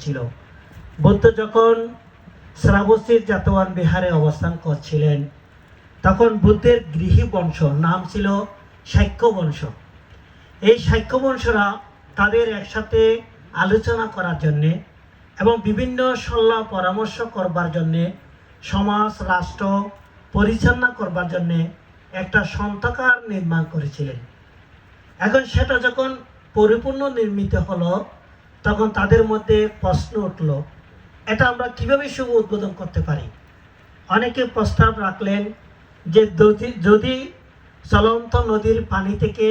হয়েছিল। বুদ্ধ যখন শ্রাবস্তীর জাতওয়ান বিহারে অবস্থান করছিলেন, তখন বুদ্ধের গৃহী বংশ নাম ছিল শাক্য বংশ। এই শাক্য বংশরা তাদের একসাথে আলোচনা করার জন্যে এবং বিভিন্ন সল্লা পরামর্শ করবার জন্যে, সমাজ রাষ্ট্র পরিচালনা করবার জন্যে একটা সন্তাকার নির্মাণ করেছিলেন। এখন সেটা যখন পরিপূর্ণ নির্মিত হলো, তখন তাদের মধ্যে প্রশ্ন উঠল, এটা আমরা কিভাবে শুভ উদ্বোধন করতে পারি। অনেকে প্রস্তাব রাখলেন যে যদি চলন্ত নদীর পানি থেকে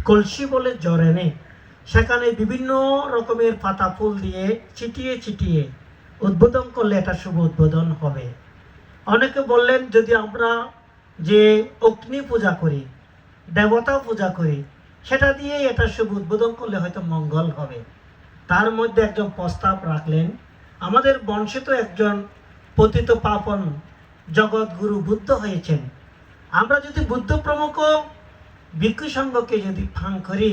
কলসি বলে জ্বর এনে সেখানে বিভিন্ন রকমের পাতা ফুল দিয়ে ছিটিয়ে ছিটিয়ে উদ্বোধন করলে এটা শুভ উদ্বোধন হবে। অনেকে বললেন যদি আমরা যে অগ্নি পূজা করি, দেবতা পূজা করি, সেটা দিয়ে এটা শুভ উদ্বোধন করলে হয়তো মঙ্গল হবে। তার মধ্যে একজন প্রস্তাব রাখলেন, আমাদের বংশে তো একজন পতিত পাপন জগৎগুরু বুদ্ধ হয়েছেন, আমরা যদি বুদ্ধ প্রমুখ ভিক্ষু সংঘকে যদি ফাং করি,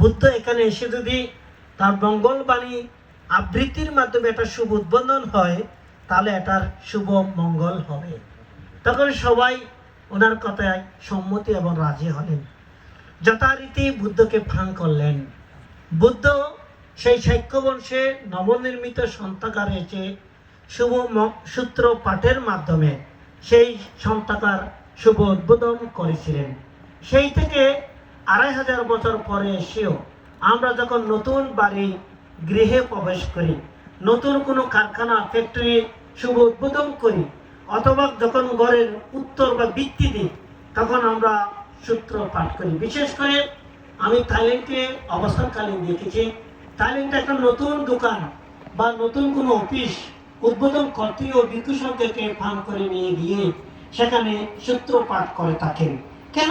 বুদ্ধ এখানে এসে যদি তার মঙ্গলবাণী আবৃত্তির মাধ্যমে এটা শুভ উদ্বোধন হয়, তাহলে এটার শুভ মঙ্গল হবে। তখন সবাই ওনার কথায় সম্মতি এবং রাজি হলেন। যথারীতি বুদ্ধকে ফাং করলেন। বুদ্ধ সেই শাক্য বংশে নবনির্মিত সন্তাকার এসে শুভ সূত্র পাঠের মাধ্যমে সেই সন্তাকার শুভ উদ্বোধন করেছিলেন। সেই থেকে 2500 বছর পরে এসেও আমরা যখন নতুন বাড়ি গৃহে প্রবেশ করি, নতুন কোনো কারখানা ফ্যাক্টরি শুভ উদ্বোধন করি, অথবা যখন ঘরের উত্তর বা ভিত্তি দিই, তখন আমরা সূত্র পাঠ করি। বিশেষ করে আমি থাইল্যান্ডে অবস্থানকালীন দেখেছি, থাইল্যান্ডে একটা নতুন দোকান বা নতুন কোনো অফিস উদ্বোধন করতেও ভিক্ষু সংঘকে ফান করে নিয়ে গিয়ে সেখানে সূত্র পাঠ করে থাকেন। কেন